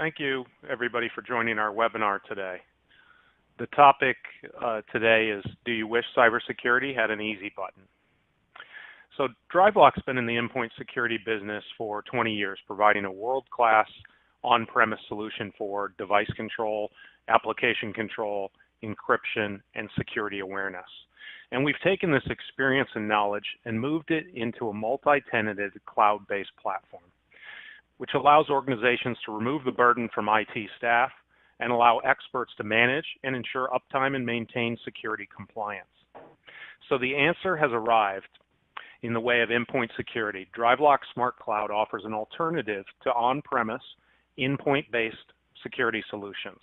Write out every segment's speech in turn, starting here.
Thank you, everybody, for joining our webinar today. The topic today is, do you wish cybersecurity had an easy button? So DriveLock's been in the endpoint security business for 20 years, providing a world-class on-premise solution for device control, application control, encryption, and security awareness. And we've taken this experience and knowledge and moved it into a multi-tenanted cloud-based platform, which allows organizations to remove the burden from IT staff and allow experts to manage and ensure uptime and maintain security compliance. So the answer has arrived in the way of endpoint security. DriveLock Smart Cloud offers an alternative to on-premise, endpoint-based security solutions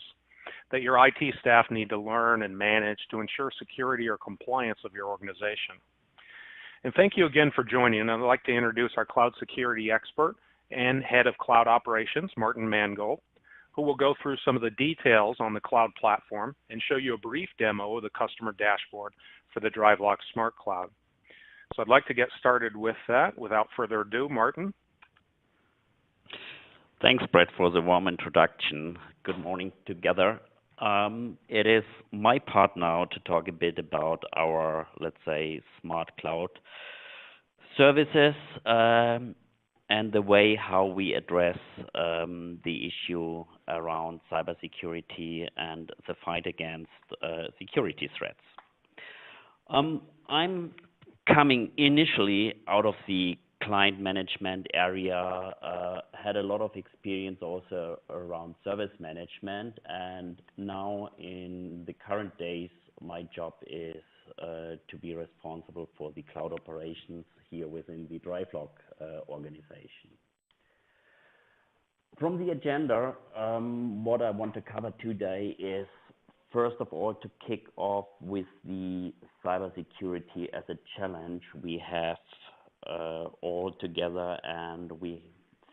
that your IT staff need to learn and manage to ensure security or compliance of your organization. And thank you again for joining. And I'd like to introduce our cloud security expert and head of cloud operations, Martin Mangold, who will go through some of the details on the cloud platform and show you a brief demo of the customer dashboard for the DriveLock Smart Cloud. So I'd like to get started with that. Without further ado, Martin. Thanks, Brett, for the warm introduction. Good morning together. It is my part now to talk a bit about our, let's say, smart cloud services and the way how we address the issue around cybersecurity and the fight against security threats. I'm coming initially out of the client management area, had a lot of experience also around service management, and now in the current days, my job is to be responsible for the cloud operations here within the DriveLock organization. From the agenda, what I want to cover today is, first of all, to kick off with the cybersecurity as a challenge we have all together and we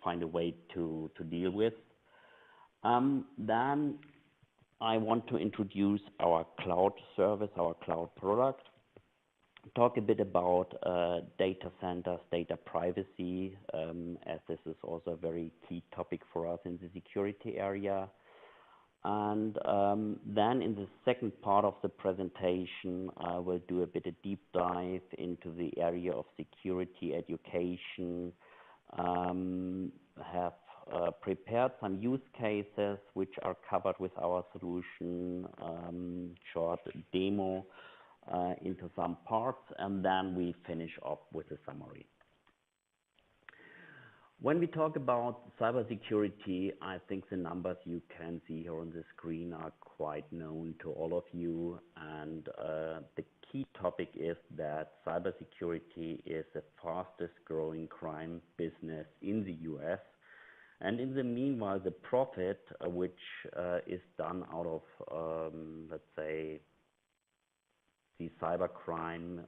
find a way to deal with. Then I want to introduce our cloud service, our cloud product, talk a bit about data centers, data privacy, as this is also a very key topic for us in the security area. And then in the second part of the presentation, I will do a bit of deep dive into the area of security education, have prepared some use cases which are covered with our solution, short demo into some parts, and then we finish up with a summary. When we talk about cybersecurity, I think the numbers you can see here on the screen are quite known to all of you. And the key topic is that cybersecurity is the fastest growing crime business in the US. And in the meanwhile, the profit, which is done out of, let's say, the cybercrime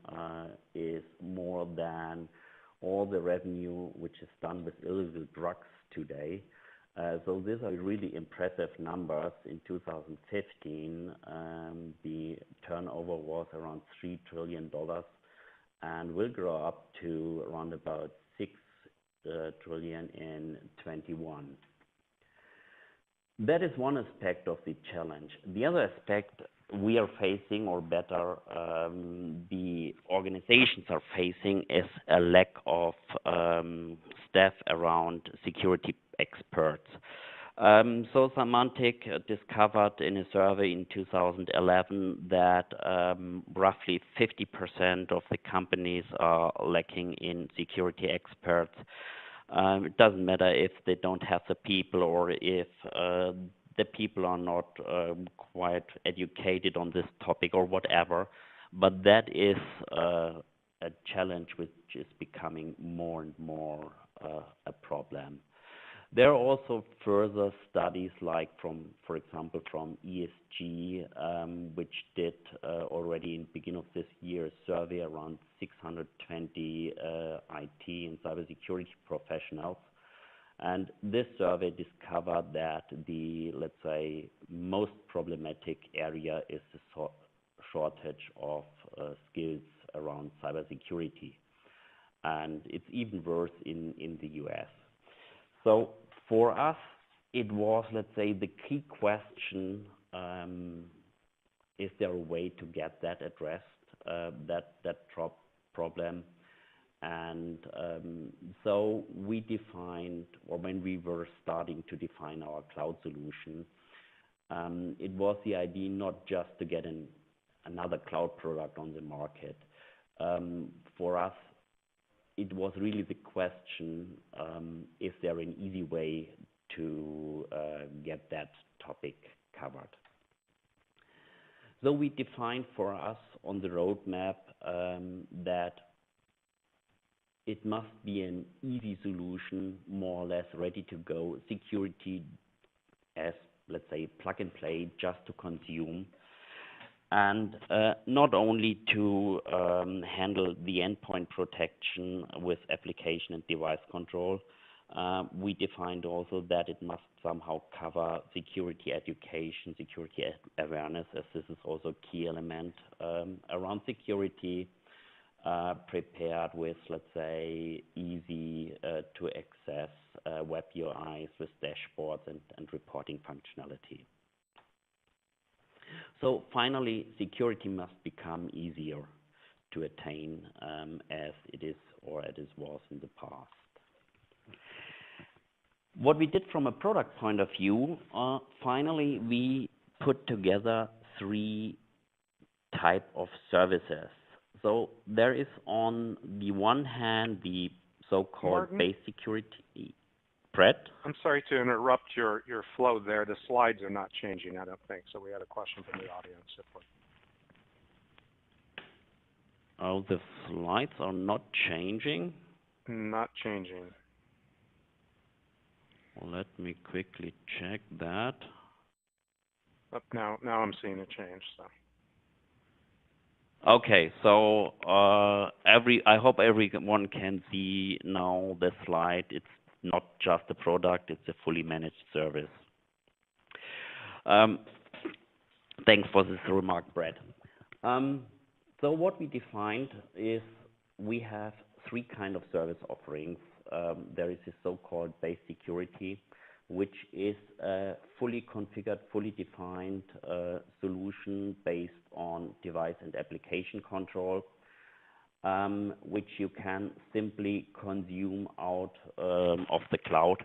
is more than all the revenue which is done with illegal drugs today. So these are really impressive numbers. In 2015, the turnover was around $3 trillion and will grow up to around about $6 trillion in 21. That is one aspect of the challenge. The other aspect we are facing, or better, the organizations are facing, is a lack of staff around security experts. So Symantec discovered in a survey in 2011 that roughly 50% of the companies are lacking in security experts. It doesn't matter if they don't have the people or if the people are not quite educated on this topic or whatever, but that is a challenge which is becoming more and more a problem. There are also further studies like for example, from ESG, which did already in the beginning of this year a survey around 620 IT and cybersecurity professionals. And this survey discovered that the, let's say, most problematic area is the shortage of skills around cybersecurity. And it's even worse in the US. So for us it was, let's say, the key question, is there a way to get that addressed, that problem? And so we defined, or when we were starting to define our cloud solution, it was the idea not just to get another cloud product on the market. For us, it was really the question, is there an easy way to get that topic covered? So we defined for us on the roadmap that it must be an easy solution, more or less ready to go, security as, let's say, plug and play, just to consume, and not only to handle the endpoint protection with application and device control. We defined also that it must somehow cover security education, security awareness, as this is also a key element around security, prepared with, let's say, easy to access web UIs with dashboards and reporting functionality. So finally, security must become easier to attain as it is or as it was in the past. What we did from a product point of view, finally we put together 3 types of services. So there is on the one hand the so-called base security. Brett? I'm sorry to interrupt your flow there. The slides are not changing, I don't think. So we had a question from the audience. Oh, the slides are not changing? Not changing. Well, let me quickly check that. Now I'm seeing a change. So. Okay, so I hope everyone can see now the slide. It's not just a product; it's a fully managed service. Thanks for this remark, Brett. So what we defined is we have 3 kind of service offerings. There is a so-called base security, which is a fully configured, fully defined solution based on device and application control, which you can simply consume out of the cloud.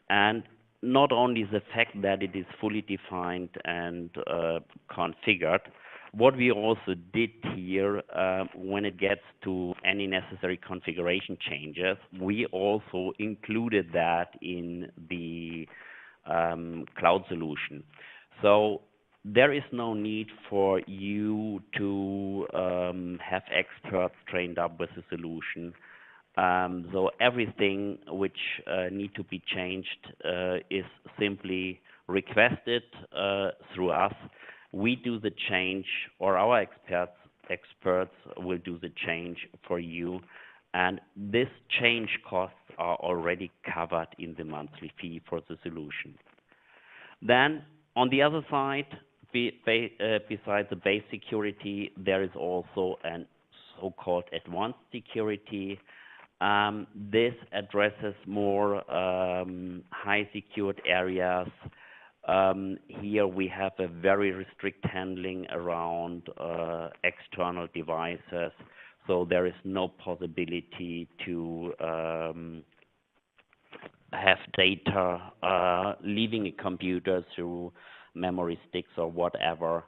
And not only the fact that it is fully defined and configured, what we also did here, when it gets to any necessary configuration changes, we also included that in the cloud solution. So there is no need for you to have experts trained up with the solution. So everything which need to be changed is simply requested through us. We do the change, or our experts will do the change for you, and this change costs are already covered in the monthly fee for the solution. Then, on the other side, besides the base security, there is also an so-called advanced security. This addresses more high secured areas. Here we have a very restrict handling around external devices, so there is no possibility to have data leaving a computer through memory sticks or whatever.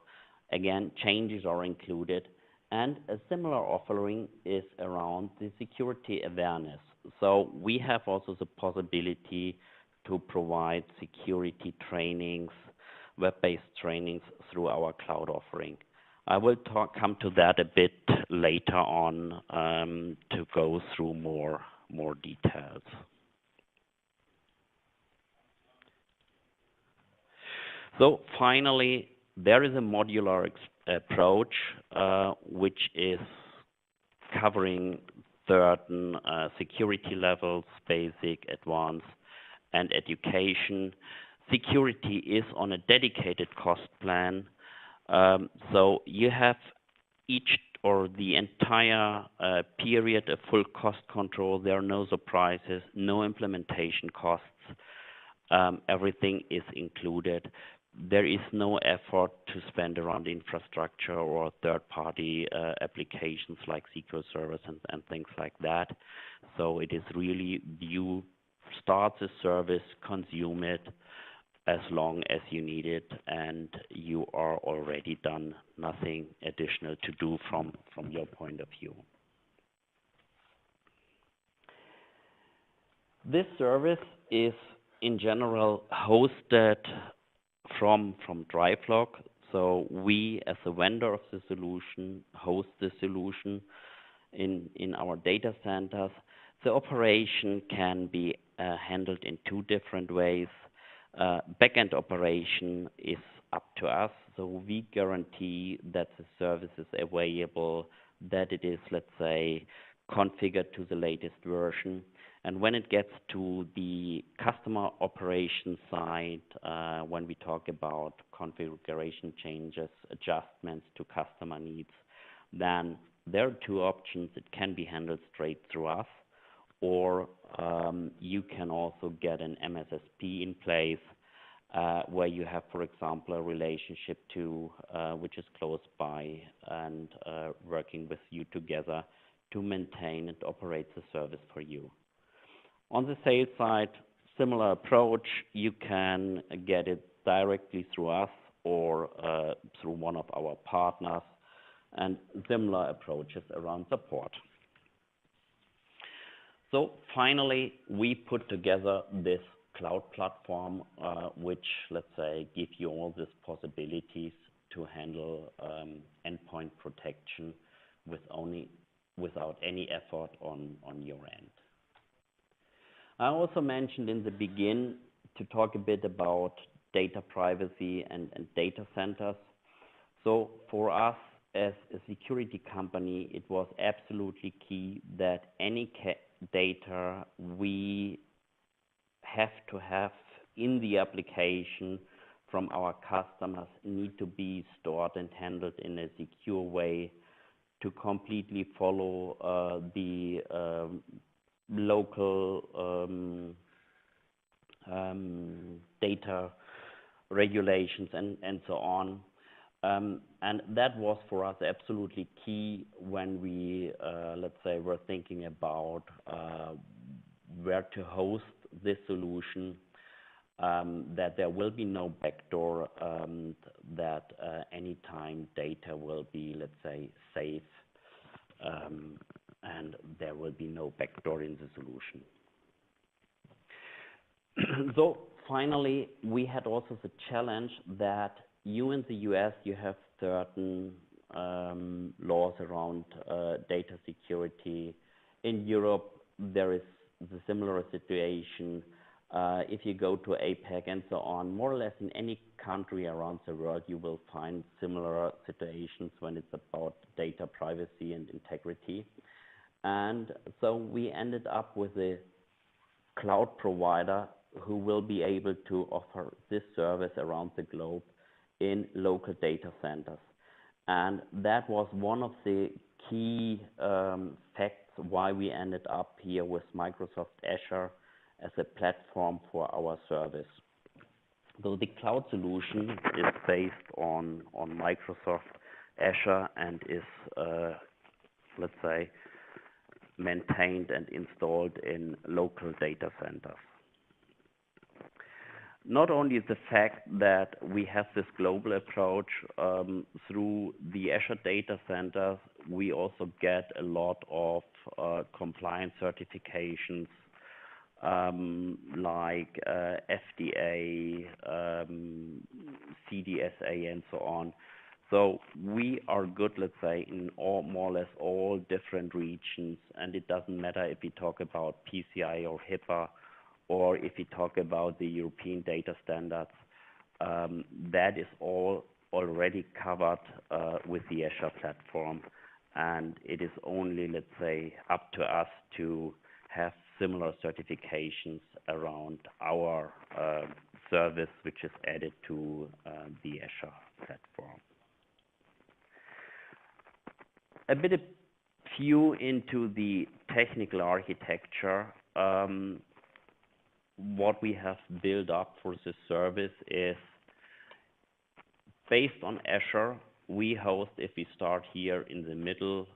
Again, changes are included, and a similar offering is around the security awareness. So we have also the possibility to provide security trainings, web-based trainings through our cloud offering. I will come to that a bit later on to go through more details. So finally, there is a modular approach which is covering certain security levels, basic, advanced, and education. Security is on a dedicated cost plan. So you have each or the entire period of full cost control. There are no surprises, no implementation costs. everything is included. There is no effort to spend around infrastructure or third-party applications like SQL servers and things like that. So it is really you start the service, consume it as long as you need it, and you are already done. Nothing additional to do from your point of view. This service is in general hosted from DriveLock. So we, as a vendor of the solution, host the solution in our data centers. The operation can be handled in two different ways. Backend operation is up to us, so we guarantee that the service is available, that it is, let's say, configured to the latest version. And when it gets to the customer operation side, when we talk about configuration changes, adjustments to customer needs, then there are two options. It can be handled straight through us, or you can also get an MSSP in place where you have, for example, a relationship to which is close by and working with you together to maintain and operate the service for you. On the sales side, similar approach. You can get it directly through us or through one of our partners, and similar approaches around support. So finally, we put together this cloud platform, which, let's say, give you all these possibilities to handle endpoint protection without any effort on your end. I also mentioned in the beginning to talk a bit about data privacy and data centers. So for us as a security company, it was absolutely key that any data we have to have in the application from our customers need to be stored and handled in a secure way to completely follow the local data regulations and so on. And that was for us absolutely key when we, let's say, were thinking about where to host this solution, that there will be no backdoor, that anytime data will be, let's say, safe, and there will be no backdoor in the solution. So finally, we had also the challenge that you in the US, you have certain laws around data security. In Europe, there is the similar situation. If you go to APAC and so on, more or less in any country around the world, you will find similar situations when it's about data privacy and integrity. And so we ended up with a cloud provider who will be able to offer this service around the globe in local data centers. And that was one of the key facts why we ended up here with Microsoft Azure as a platform for our service. So the cloud solution is based on Microsoft Azure and is, let's say, maintained and installed in local data centers. Not only the fact that we have this global approach through the Azure data centers, we also get a lot of compliance certifications like FDA, CDSA, and so on. So we are good, let's say, in all, more or less all different regions, and it doesn't matter if we talk about PCI or HIPAA, or if we talk about the European data standards. That is all already covered with the Azure platform, and it is only, let's say, up to us to have similar certifications around our service, which is added to the Azure platform. A bit of view into the technical architecture. what we have built up for this service is based on Azure. We host, if we start here in the middle,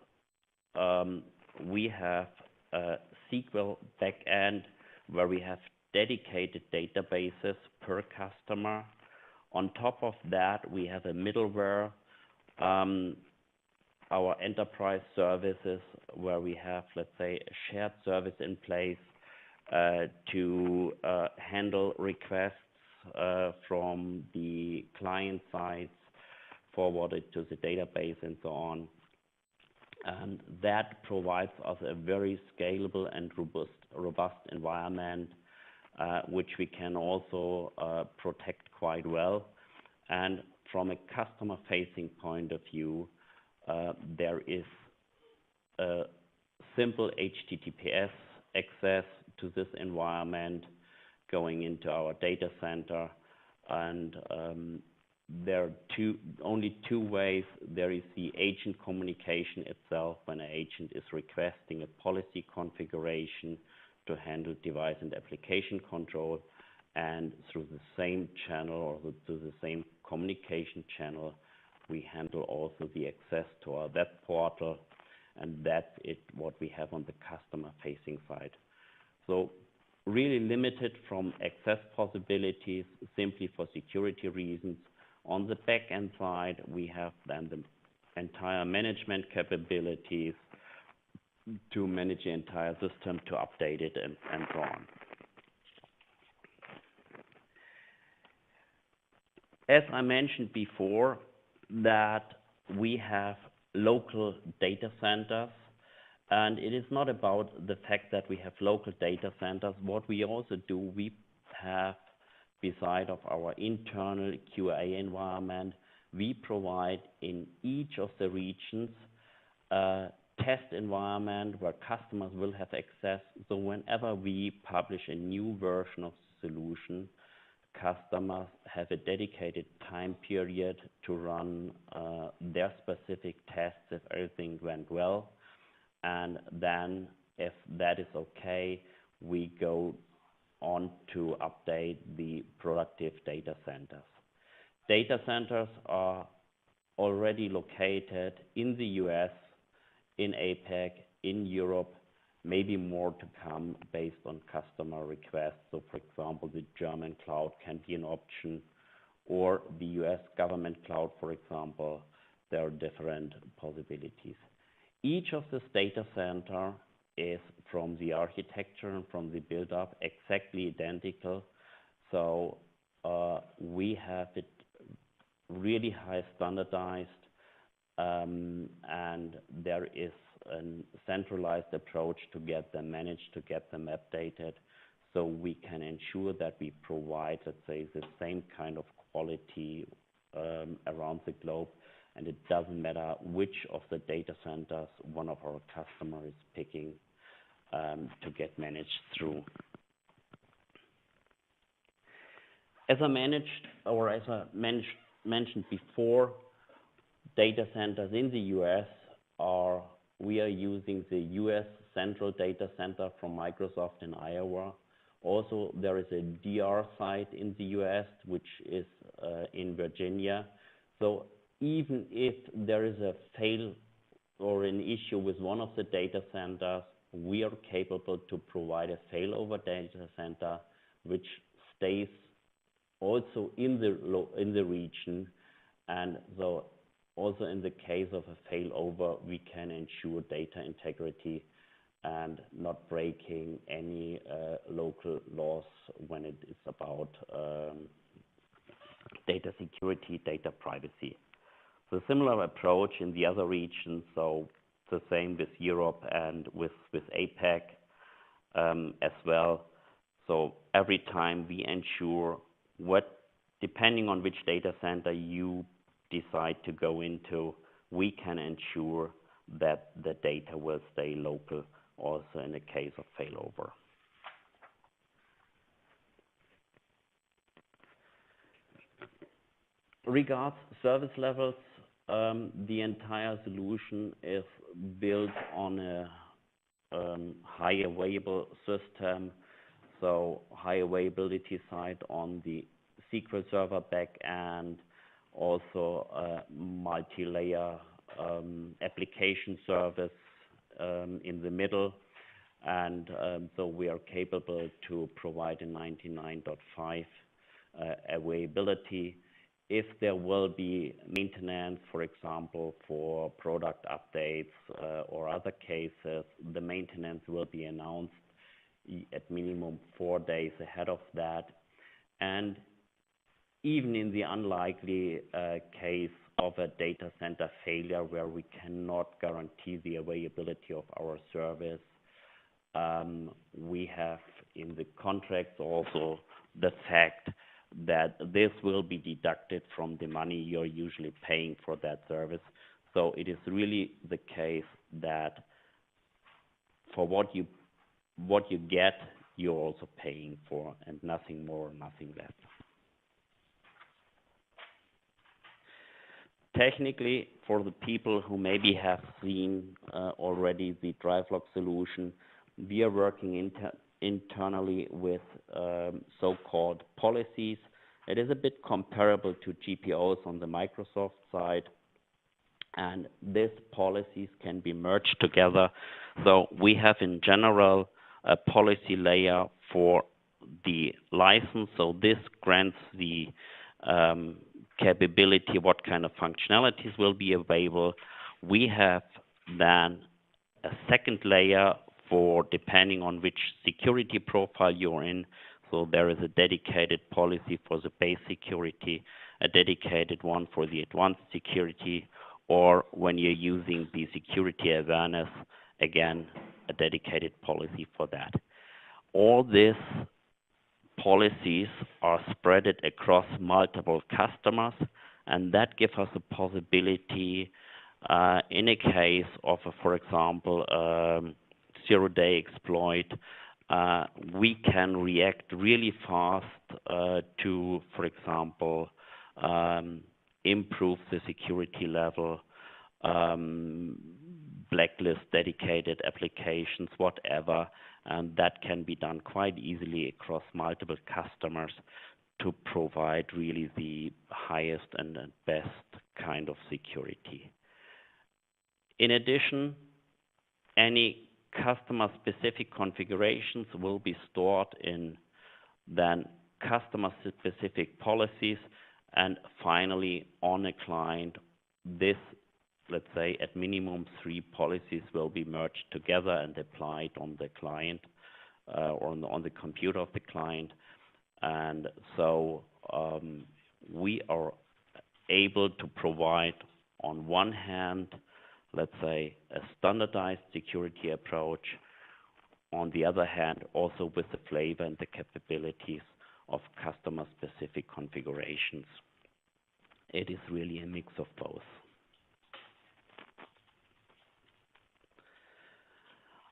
we have a SQL backend where we have dedicated databases per customer. On top of that, we have a middleware, our enterprise services, where we have, let's say, a shared service in place to handle requests from the client sides, forwarded to the database and so on. And that provides us a very scalable and robust environment, which we can also protect quite well. And from a customer-facing point of view, there is a simple HTTPS access to this environment going into our data center, and there are only two ways. There is the agent communication itself, when an agent is requesting a policy configuration to handle device and application control, and through the same channel or through the same communication channel, we handle also the access to our web portal, and that's what we have on the customer-facing side. So really limited from access possibilities, simply for security reasons. On the back-end side, we have then the entire management capabilities to manage the entire system, to update it, and so on. As I mentioned before, that we have local data centers, and it is not about the fact that we have local data centers. What we also do, we have, beside of our internal QA environment, we provide in each of the regions a test environment where customers will have access. So whenever we publish a new version of the solution, customers have a dedicated time period to run their specific tests if everything went well. And then if that is okay, we go on to update the productive data centers. Data centers are already located in the US, in APAC, in Europe, maybe more to come based on customer requests. So for example, the German cloud can be an option, or the US government cloud, for example. There are different possibilities. Each of this data center is, from the architecture and from the build-up, exactly identical. So we have it really high standardized, and there is a centralized approach to get them managed, to get them updated, so we can ensure that we provide, let's say, the same kind of quality around the globe, and it doesn't matter which of the data centers one of our customers is picking to get managed through. As I mentioned before, data centers in the US we are using the US Central Data Center from Microsoft in Iowa. Also, there is a DR site in the US, which is in Virginia. So even if there is a fail or an issue with one of the data centers, we are capable to provide a failover data center, which stays also in the region. And so also in the case of a failover, we can ensure data integrity and not breaking any local laws when it is about data security, data privacy. So similar approach in the other regions, so the same with Europe and with APAC as well. So every time we ensure depending on which data center you decide to go into, we can ensure that the data will stay local also in the case of failover. Regards service levels, the entire solution is built on a high available system. so high availability side on the SQL Server backend, also multi-layer application service in the middle, and so we are capable to provide a 99.5 availability. If there will be maintenance, for example, for product updates or other cases, the maintenance will be announced at minimum 4 days ahead of that. And even in the unlikely case of a data center failure where we cannot guarantee the availability of our service, we have in the contracts also the fact that this will be deducted from the money you're usually paying for that service. So it is really the case that for what you get, you're also paying for, and nothing more, nothing less. Technically, for the people who maybe have seen already the DriveLock solution, we are working internally with so-called policies. It is a bit comparable to GPOs on the Microsoft side, and these policies can be merged together. So we have in general a policy layer for the license. So this grants the capability, what kind of functionalities will be available. We have then a second layer for depending on which security profile you're in. So there is a dedicated policy for the base security, a dedicated one for the advanced security, or when you're using the security awareness, again, a dedicated policy for that. All these policies are spread across multiple customers, and that gives us a possibility in a case of, for example, zero-day exploit, we can react really fast to, for example, improve the security level, blacklist dedicated applications, whatever, and that can be done quite easily across multiple customers to provide really the highest and best kind of security. In addition, any customer-specific configurations will be stored in then customer-specific policies, and finally on a client, this, let's say, at minimum 3 policies will be merged together and applied on the client or on the computer of the client. And so we are able to provide, on one hand, let's say, a standardized security approach. On the other hand, also with the flavor and the capabilities of customer-specific configurations. It is really a mix of both.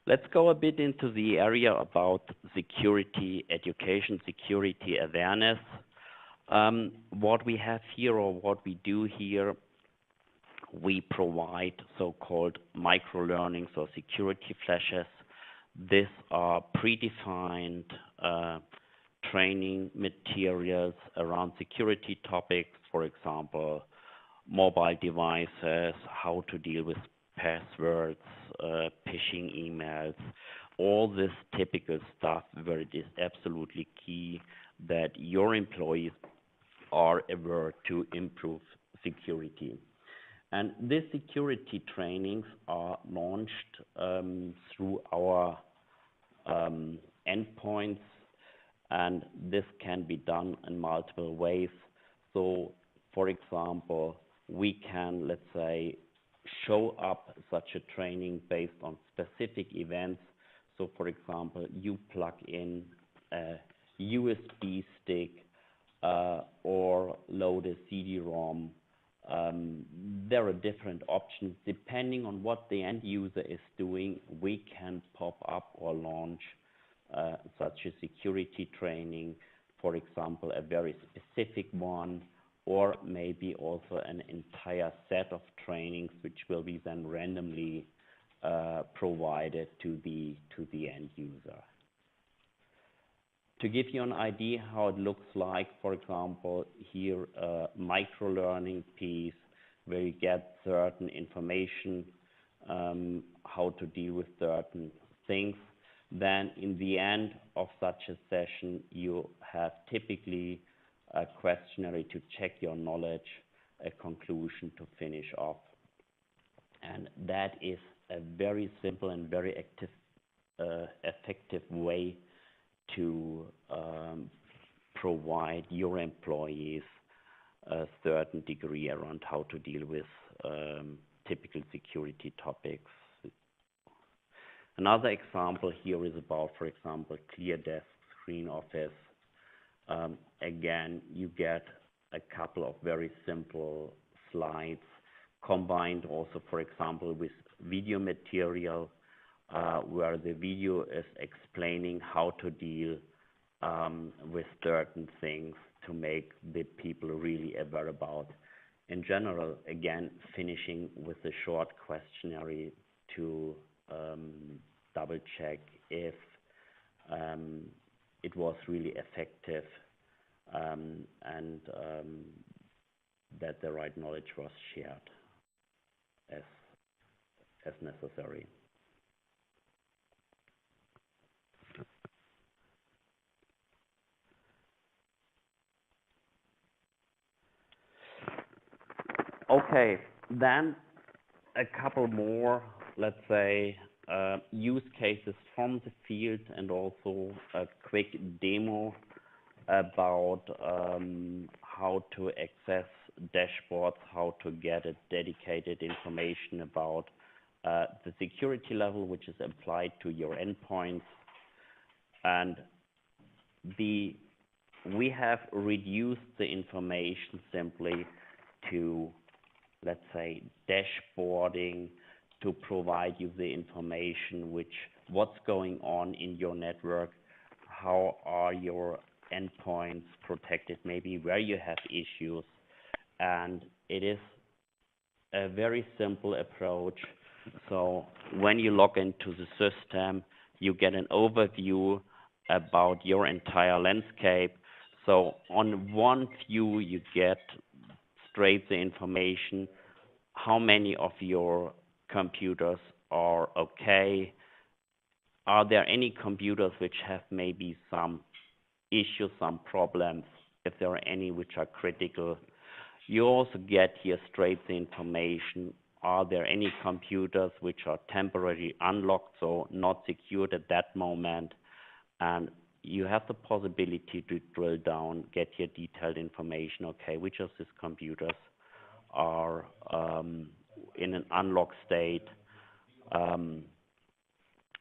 Let's go a bit into the area about security education, security awareness. What we have here, or what we do here, we provide so-called micro-learnings or security flashes. These are predefined training materials around security topics, for example, mobile devices, how to deal with passwords, phishing emails, all this typical stuff where it is absolutely key that your employees are aware to improve security. And these security trainings are launched through our endpoints, and this can be done in multiple ways. So, for example, we can, let's say, show up such a training based on specific events. So, for example, you plug in a USB stick or load a CD-ROM. There are different options. Depending on what the end user is doing, we can pop up or launch such a security training, for example, a very specific one, or maybe also an entire set of trainings which will be then randomly provided to the end user. To give you an idea how it looks like, for example, here a micro-learning piece where you get certain information, how to deal with certain things. Then in the end of such a session, you have typically a questionnaire to check your knowledge, a conclusion to finish off. And that is a very simple and very effective way to provide your employees a certain degree around how to deal with typical security topics. Another example here is about, for example, clear desk, screen office. Again, you get a couple of very simple slides combined also, for example, with video material where the video is explaining how to deal with certain things to make the people really aware about. In general, again, finishing with a short questionnaire to double check if it was really effective and that the right knowledge was shared as necessary. Okay, then a couple more, let's say, use cases from the field and also a quick demo about how to access dashboards, how to get a dedicated information about the security level which is applied to your endpoints. And we have reduced the information simply to, let's say, dashboarding to provide you the information what's going on in your network, how are your endpoints protected, maybe where you have issues. And it is a very simple approach. So when you log into the system, you get an overview about your entire landscape. So on one view, you get straight the information, how many of your computers are okay, are there any computers which have maybe some issues, some problems, if there are any which are critical. You also get here straight the information, are there any computers which are temporarily unlocked, so not secured at that moment, and you have the possibility to drill down, get here detailed information, okay, which of these computers are in an unlocked state,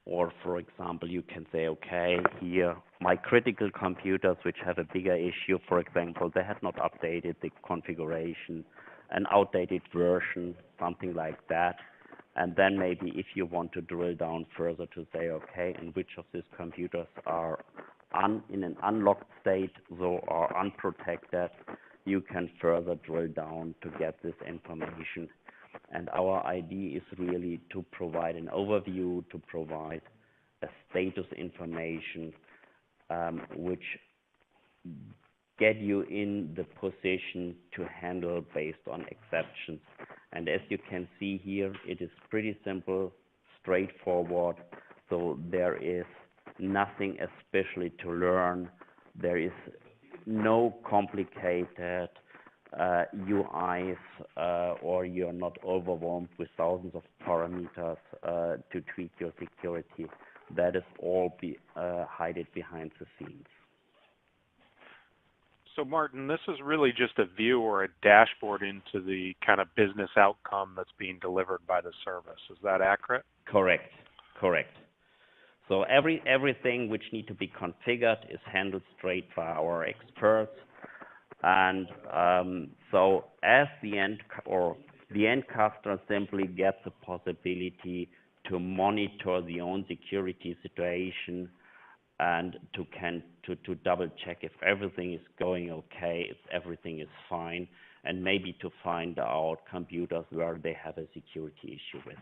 or for example, you can say, okay, here, my critical computers which have a bigger issue, for example, they have not updated the configuration, an outdated version, something like that. And then maybe if you want to drill down further to say, okay, and which of these computers are in an unlocked state, so are unprotected, you can further drill down to get this information. And our idea is really to provide an overview, to provide a status information, which get you in the position to handle based on exceptions. And as you can see here, it is pretty simple, straightforward. So there is nothing especially to learn. There is no complicated UIs, or you're not overwhelmed with thousands of parameters to tweak your security. That is all hidden behind the scenes. So Martin, this is really just a view or a dashboard into the kind of business outcome that's being delivered by the service. Is that accurate? Correct. So everything which need to be configured is handled straight by our experts. And so as the end customer simply gets the possibility to monitor the own security situation and to double check if everything is going okay, if everything is fine, and maybe to find out computers where they have a security issue with.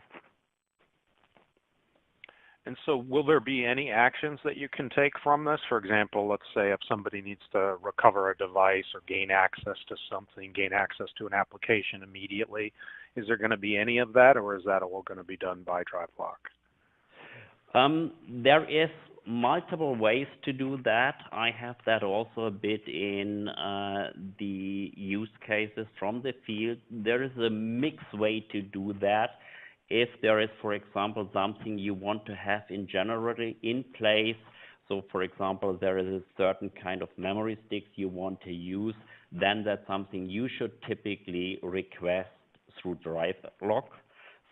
And so will there be any actions that you can take from this? For example, let's say if somebody needs to recover a device or gain access to something, gain access to an application immediately, is there going to be any of that, or is that all going to be done by DriveLock? There is multiple ways to do that. I have that also a bit in the use cases from the field. There is a mixed way to do that. If there is, for example, something you want to have in generally in place, so for example, there is a certain kind of memory sticks you want to use, then that's something you should typically request through DriveLock.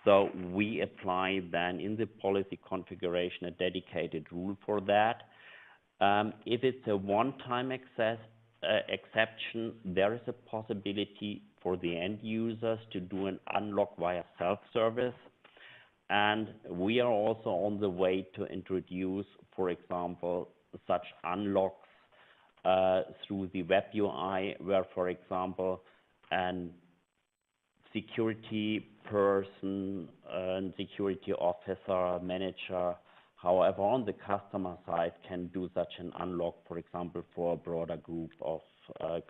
So we apply then in the policy configuration a dedicated rule for that. If it's a one-time exception, there is a possibility for the end users to do an unlock via self-service. And we are also on the way to introduce, for example, such unlocks through the web UI, where, for example, an security person, security officer, manager, however, on the customer side can do such an unlock, for example, for a broader group of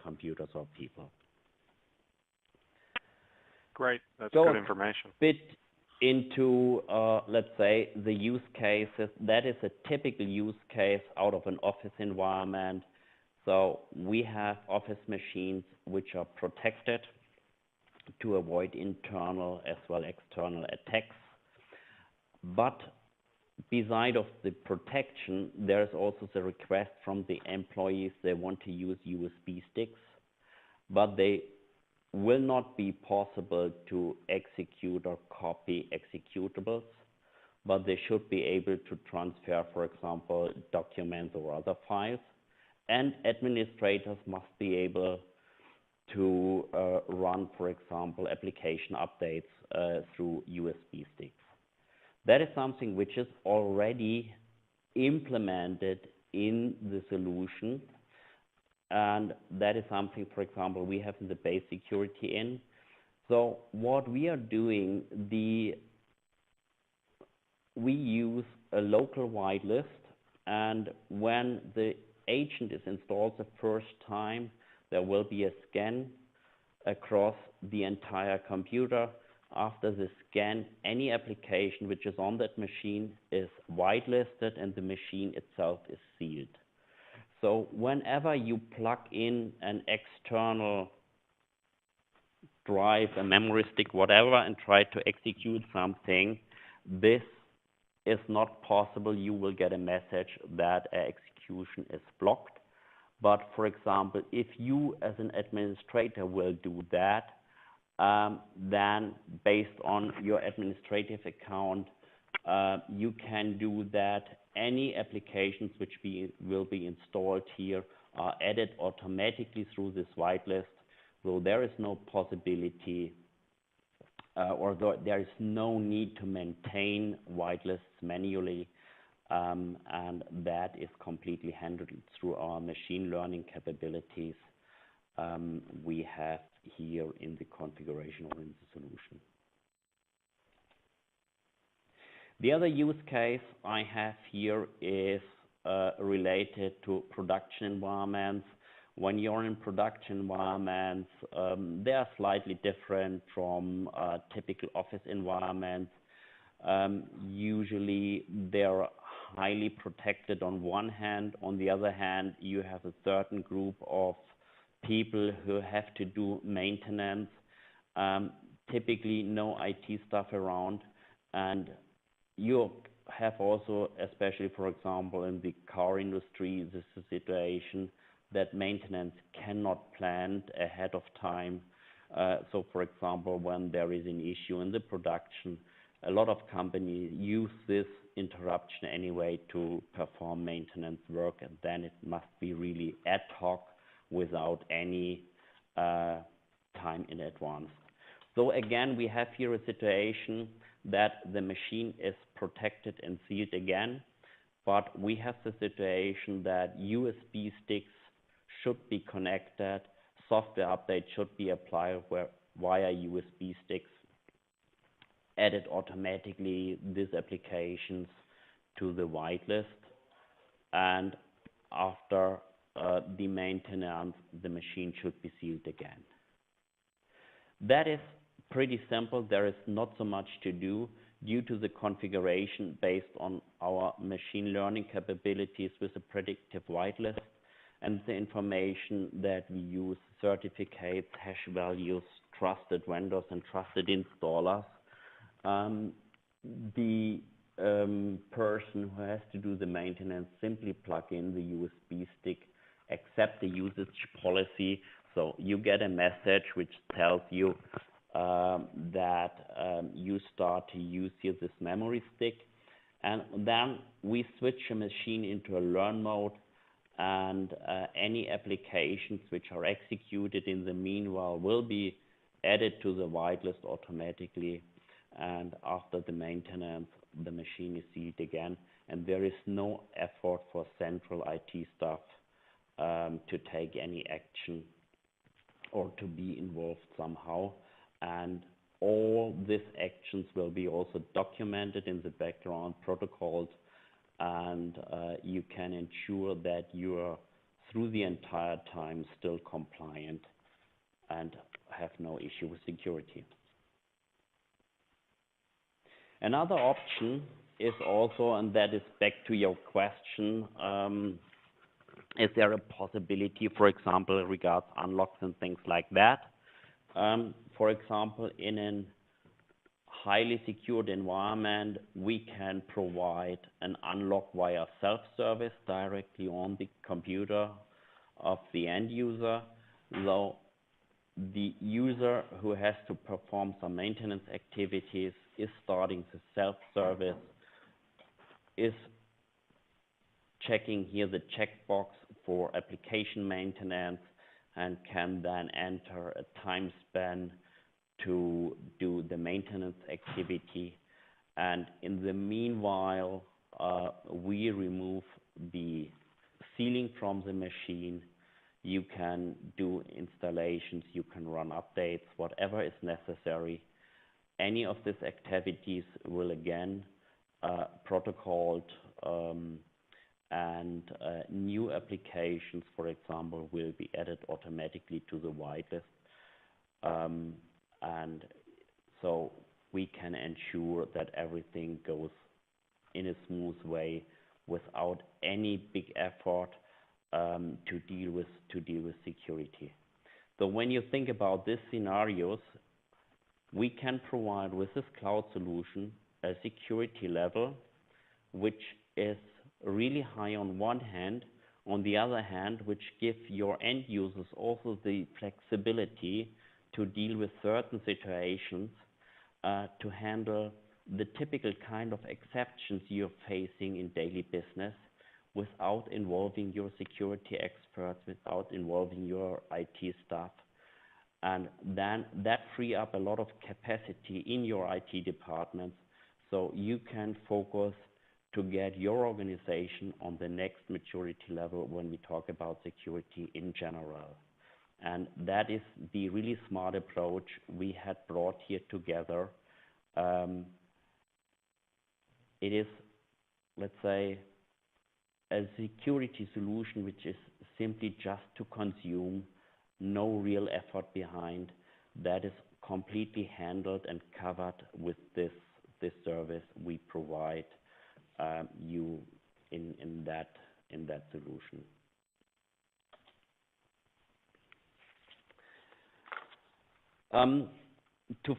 computers or people. Great, that's good information. Bit into, let's say, the use cases. That is a typical use case out of an office environment. So we have office machines which are protected to avoid internal as well external attacks. But beside of the protection, there is also the request from the employees they want to use USB sticks, but they will not be possible to execute or copy executables, but they should be able to transfer, for example, documents or other files. And administrators must be able to run, for example, application updates through USB sticks. That is something which is already implemented in the solution. And that is something, for example, we have in the base security in. So what we are doing, we use a local whitelist, and when the agent is installed the first time, there will be a scan across the entire computer. After the scan, any application which is on that machine is whitelisted and the machine itself is sealed. So whenever you plug in an external drive, a memory stick, whatever, and try to execute something, this is not possible. You will get a message that execution is blocked. But for example, if you as an administrator will do that, then based on your administrative account, you can do that. Any applications which will be installed here are added automatically through this whitelist. So there is no possibility there is no need to maintain whitelists manually. And that is completely handled through our machine learning capabilities we have here in the configuration or in the solution. The other use case I have here is related to production environments. When you're in production environments, they are slightly different from typical office environments. Usually they're highly protected on one hand. On the other hand, you have a certain group of people who have to do maintenance, typically no IT staff around. And you have also, especially for example in the car industry, this is a situation that maintenance cannot plan ahead of time. So for example, when there is an issue in the production, a lot of companies use this interruption anyway to perform maintenance work, and then it must be really ad hoc without any time in advance. So again, we have here a situation that the machine is protected and sealed again, but we have the situation that USB sticks should be connected, software update should be applied via USB sticks, added automatically these applications to the whitelist, and after the maintenance, the machine should be sealed again. That is pretty simple. There is not so much to do due to the configuration based on our machine learning capabilities with the predictive whitelist and the information that we use, certificates, hash values, trusted vendors, and trusted installers. The person who has to do the maintenance simply plug in the USB stick, accept the usage policy. So you get a message which tells you that you start to use here this memory stick. And then we switch a machine into a learn mode, and any applications which are executed in the meanwhile will be added to the whitelist automatically. And after the maintenance, the machine is sealed again, and there is no effort for central IT staff to take any action or to be involved somehow. And all these actions will be also documented in the background protocols, and you can ensure that you are through the entire time still compliant and have no issue with security. Another option is also, and that is back to your question, is there a possibility, for example, regards unlocks and things like that? For example, in a highly secured environment, we can provide an unlock via self-service directly on the computer of the end user. So the user who has to perform some maintenance activities is starting the self-service, is checking here the checkbox for application maintenance, and can then enter a time span to do the maintenance activity. And in the meanwhile, we remove the sealing from the machine. You can do installations, you can run updates, whatever is necessary. Any of these activities will again protocoled, and new applications, for example, will be added automatically to the whitelist. And so we can ensure that everything goes in a smooth way without any big effort to deal with security. So when you think about these scenarios, we can provide with this cloud solution a security level which is really high on one hand, on the other hand, which gives your end users also the flexibility to deal with certain situations, to handle the typical kind of exceptions you're facing in daily business without involving your security experts, without involving your IT staff. And then that free up a lot of capacity in your IT departments, so you can focus to get your organization on the next maturity level when we talk about security in general. And that is the really smart approach we had brought here together. It is, let's say, a security solution which is simply just to consume, no real effort behind. That is completely handled and covered with this service we provide you in that solution. To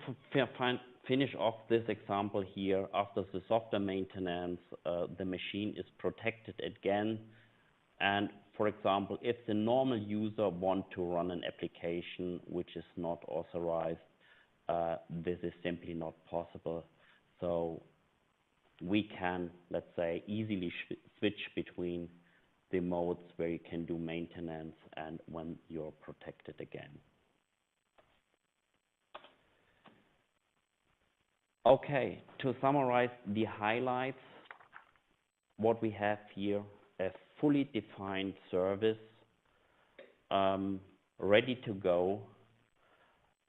finish off this example here, after the software maintenance, the machine is protected again. And for example, if the normal user wants to run an application which is not authorized, this is simply not possible. So we can, let's say, easily switch between the modes where you can do maintenance and when you're protected again. Okay, to summarize the highlights, what we have here, a fully defined service, ready to go,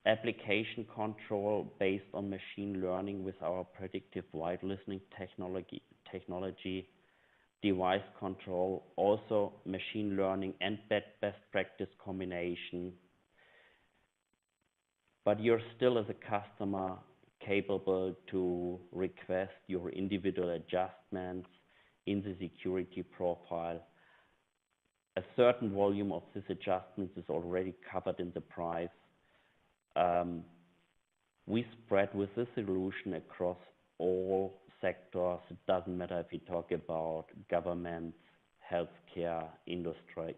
application control based on machine learning with our predictive white listening technology, device control, also machine learning and best practice combination. But you're still, as a customer, capable to request your individual adjustments in the security profile. A certain volume of these adjustments is already covered in the price. We spread with this solution across all sectors. It doesn't matter if you talk about government, healthcare, industry,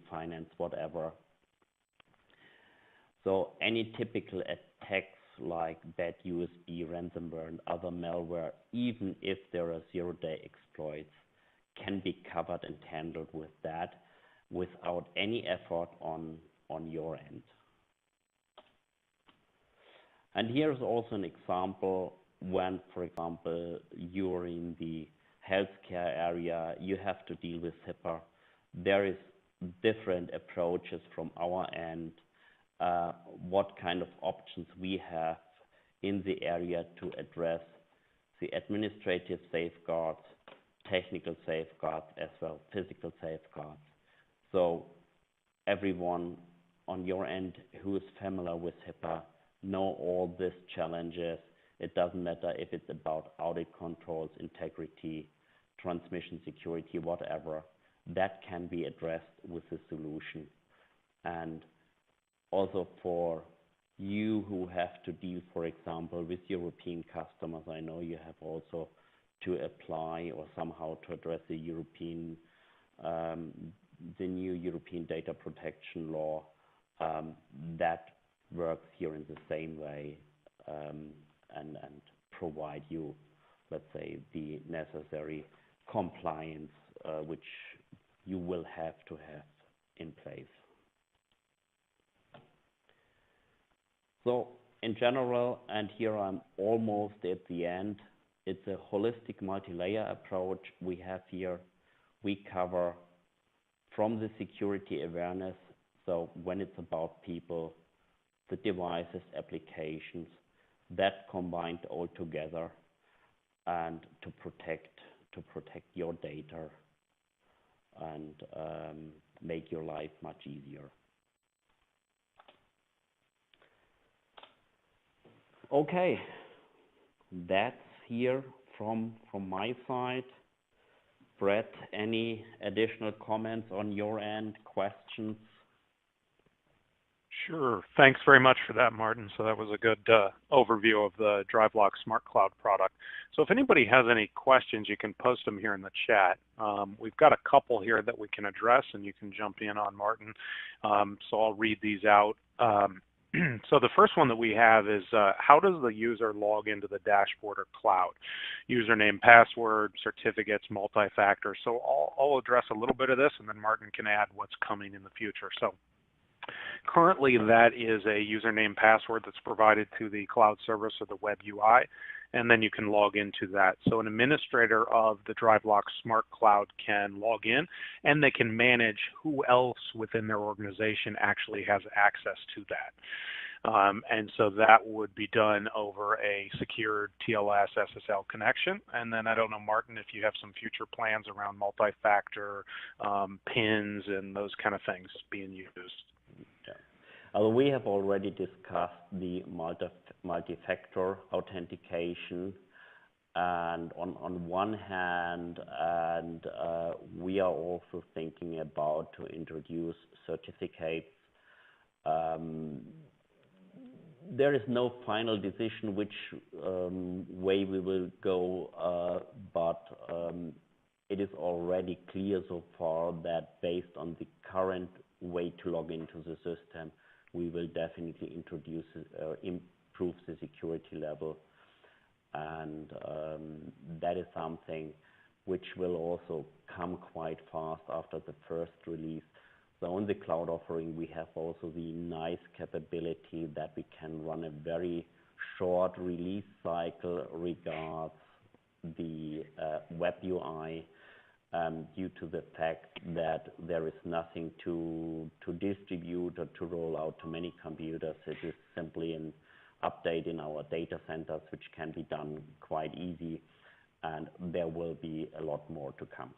finance, whatever. So any typical attacks like bad USB, ransomware, and other malware, even if there are zero-day exploits, can be covered and handled with that without any effort on your end. And here's also an example when, for example, you're in the healthcare area, you have to deal with HIPAA. There is different approaches from our end, what kind of options we have in the area to address the administrative safeguards, technical safeguards, as well as physical safeguards. So everyone on your end who is familiar with HIPAA know all these challenges. It doesn't matter if it's about audit controls, integrity, transmission security, whatever. That can be addressed with the solution. And also for you who have to deal, for example, with European customers, I know you have also to apply or somehow to address the European, the new European data protection law. That works here in the same way, and provide you, let's say, the necessary compliance which you will have to have in place. So in general, and here I'm almost at the end, it's a holistic multi-layer approach we have here. We cover from the security awareness, so when it's about people, the devices, applications, that combined all together, and to protect your data and make your life much easier. Okay, that's here from my side. Brett, any additional comments on your end, questions? Sure. Thanks very much for that, Martin. So that was a good overview of the DriveLock Smart Cloud product. So if anybody has any questions, you can post them here in the chat. We've got a couple here that we can address, and you can jump in on, Martin. So I'll read these out. So the first one that we have is, how does the user log into the dashboard or cloud? Username, password, certificates, multi-factor. So I'll address a little bit of this, and then Martin can add what's coming in the future. So currently, that is a username password that's provided to the cloud service or the web UI, and then you can log into that. So an administrator of the DriveLock Smart Cloud can log in, and they can manage who else within their organization actually has access to that. And so that would be done over a secured TLS SSL connection. And then I don't know, Martin, if you have some future plans around multi-factor, pins, and those kind of things being used. We have already discussed the multi-factor authentication, and on one hand, we are also thinking about to introduce certificates. There is no final decision which way we will go, but it is already clear so far that based on the current way to log into the system, we will definitely introduce improve the security level, and that is something which will also come quite fast after the first release. So on the cloud offering, we have also the nice capability that we can run a very short release cycle regards the web UI, due to the fact that there is nothing to distribute or to roll out to many computers. It is simply an update in our data centers, which can be done quite easy, and there will be a lot more to come.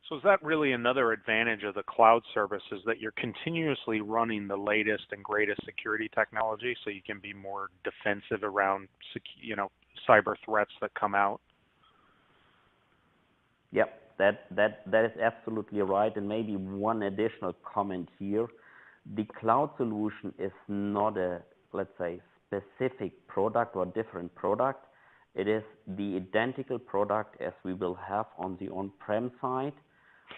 So is that really another advantage of the cloud services, that you're continuously running the latest and greatest security technology, so you can be more defensive around, cyber threats that come out? Yep, that is absolutely right. And maybe one additional comment here: the cloud solution is not a, let's say, specific product or different product. It is the identical product as we will have on the on-prem side,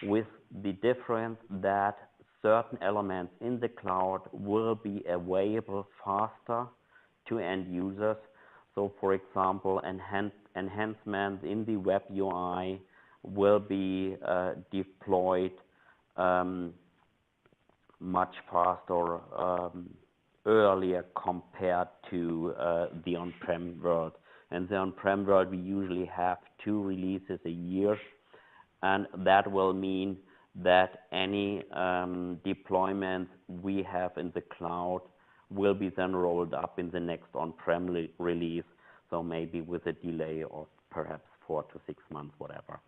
with the difference that certain elements in the cloud will be available faster to end users. So, for example, enhancements in the web UI will be deployed much faster, earlier compared to the on-prem world. And the on-prem world, we usually have 2 releases a year, and that will mean that any deployments we have in the cloud will be then rolled up in the next on-prem release, so maybe with a delay of perhaps 4 to 6 months, whatever.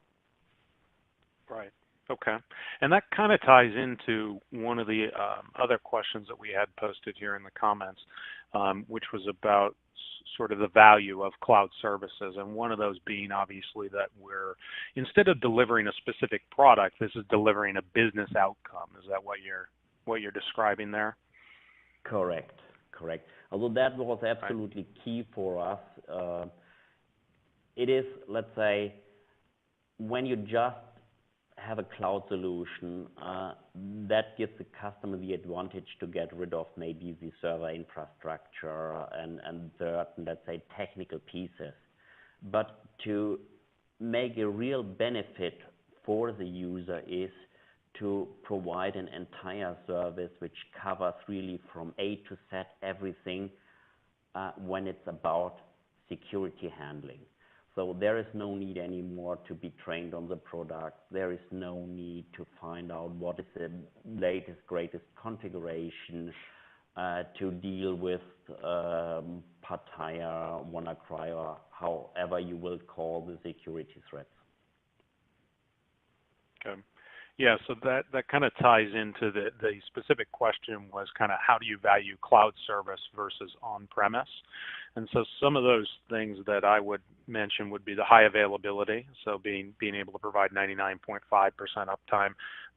Right. Okay. And that kind of ties into one of the other questions that we had posted here in the comments, which was about sort of the value of cloud services. And one of those being obviously that instead of delivering a specific product, this is delivering a business outcome. Is that what you're describing there? Correct. Although that was absolutely key for us. It is, let's say, when you just have a cloud solution, that gives the customer the advantage to get rid of maybe the server infrastructure and certain, let's say, technical pieces. But to make a real benefit for the user is to provide an entire service which covers really from A to Z everything when it's about security handling. So there is no need anymore to be trained on the product. There is no need to find out what is the latest, greatest configuration to deal with Partya, WannaCry, or however you will call the security threats. Okay. Yeah, so that kind of ties into the specific question was kind of how do you value cloud service versus on-premise? And so some of those things that I would mention would be the high availability, so being able to provide 99.5% uptime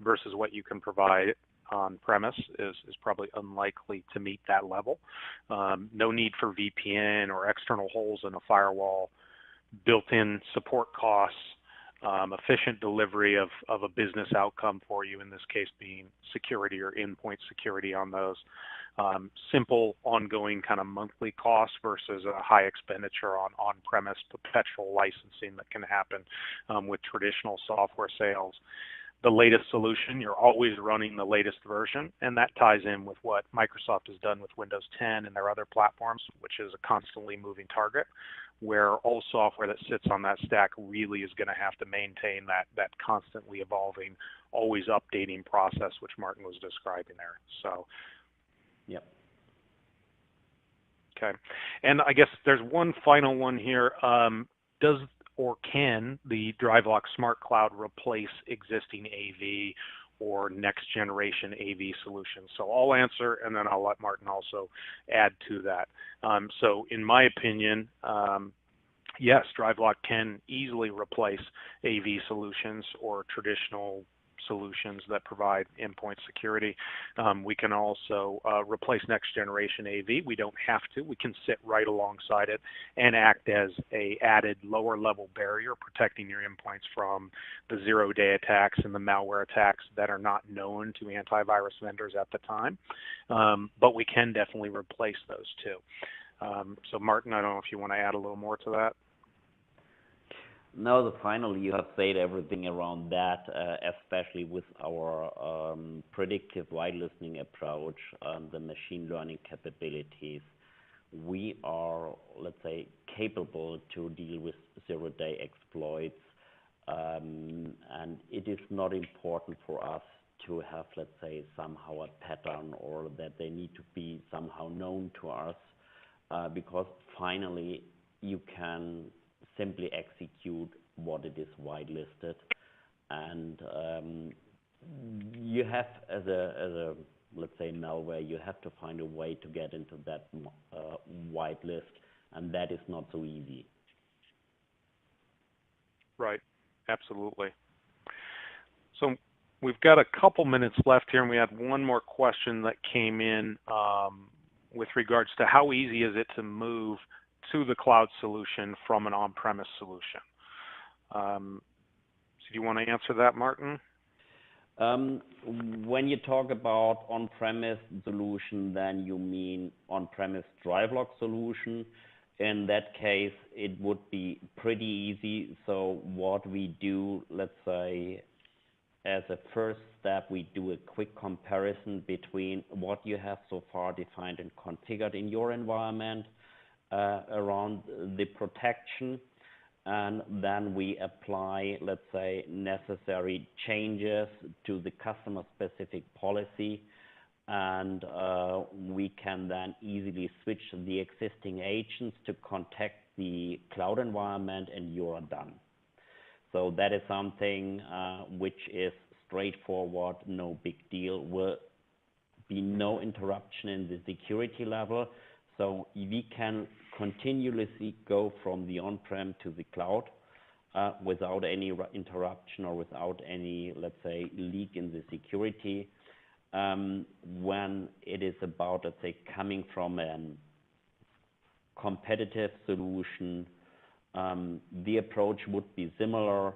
versus what you can provide on-premise is probably unlikely to meet that level. No need for VPN or external holes in a firewall, built-in support costs, efficient delivery of a business outcome for you, in this case being security or endpoint security on those. Simple, ongoing kind of monthly costs versus a high expenditure on on-premise perpetual licensing that can happen with traditional software sales. The latest solution, you're always running the latest version, and that ties in with what Microsoft has done with Windows 10 and their other platforms, which is a constantly moving target, where all software that sits on that stack really is going to have to maintain that constantly evolving, always updating process, which Martin was describing there. So, yep. Okay. And I guess there's one final one here. Does or can the DriveLock Smart Cloud replace existing AV or next generation AV solutions? So I'll answer, and then I'll let Martin also add to that. So in my opinion, yes, DriveLock can easily replace AV solutions or traditional solutions that provide endpoint security. We can also replace next generation AV. We don't have to. We can sit right alongside it and act as a added lower level barrier, protecting your endpoints from the zero-day attacks and the malware attacks that are not known to antivirus vendors at the time. But we can definitely replace those too. So Martin, I don't know if you want to add a little more to that. No, finally you have said everything around that, especially with our predictive whitelisting approach, the machine learning capabilities. We are, let's say, capable to deal with zero-day exploits And it is not important for us to have, let's say, somehow a pattern or that they need to be somehow known to us, because finally you can simply execute what it is whitelisted. And you have, as a let's say malware, you have to find a way to get into that whitelist, and that is not so easy. Right, absolutely. So we've got a couple minutes left here, and we had one more question that came in with regards to how easy is it to move to the cloud solution from an on-premise solution. So do you want to answer that, Martin? When you talk about on-premise solution, then you mean on-premise DriveLock solution. In that case, it would be pretty easy. So what we do, let's say, as a first step, we do a quick comparison between what you have so far defined and configured in your environment around the protection. And then we apply, let's say, necessary changes to the customer-specific policy, and we can then easily switch the existing agents to contact the cloud environment, and you are done. So that is something which is straightforward, no big deal. Will be no interruption in the security level. So we can continuously go from the on-prem to the cloud without any interruption or without any, let's say, leak in the security. When it is about, let's say, coming from a competitive solution, the approach would be similar.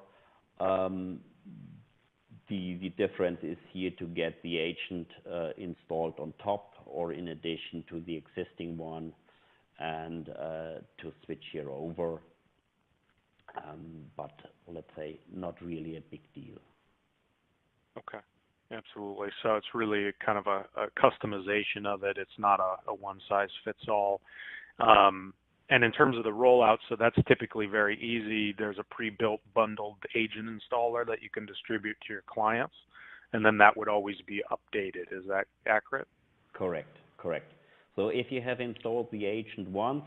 The difference is here to get the agent installed on top or in addition to the existing one, and to switch here over. But let's say not really a big deal. Okay, absolutely. So it's really kind of a customization of it. It's not a one-size-fits-all. And in terms of the rollout, so that's typically very easy. There's a pre-built bundled agent installer that you can distribute to your clients, and then that would always be updated. Is that accurate? Correct, correct. So if you have installed the agent once,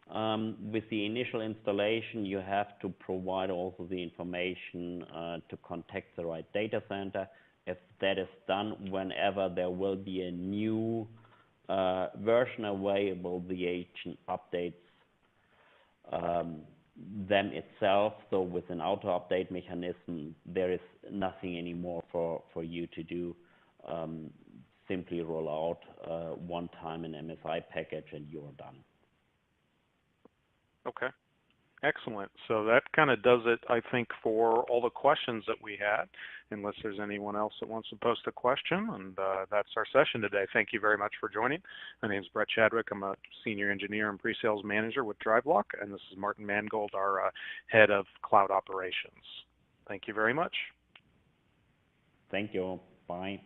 with the initial installation, you have to provide also the information to contact the right data center. If that is done, whenever there will be a new version available, the agent updates them itself. So with an auto update mechanism, there is nothing anymore for you to do. Simply roll out one time an MSI package and you're done. Okay, excellent. So that kind of does it, I think, for all the questions that we had, unless there's anyone else that wants to post a question. And that's our session today. Thank you very much for joining. My name is Brett Chadwick. I'm a senior engineer and pre-sales manager with DriveLock, and this is Martin Mangold, our head of cloud operations. Thank you very much. Thank you. Bye.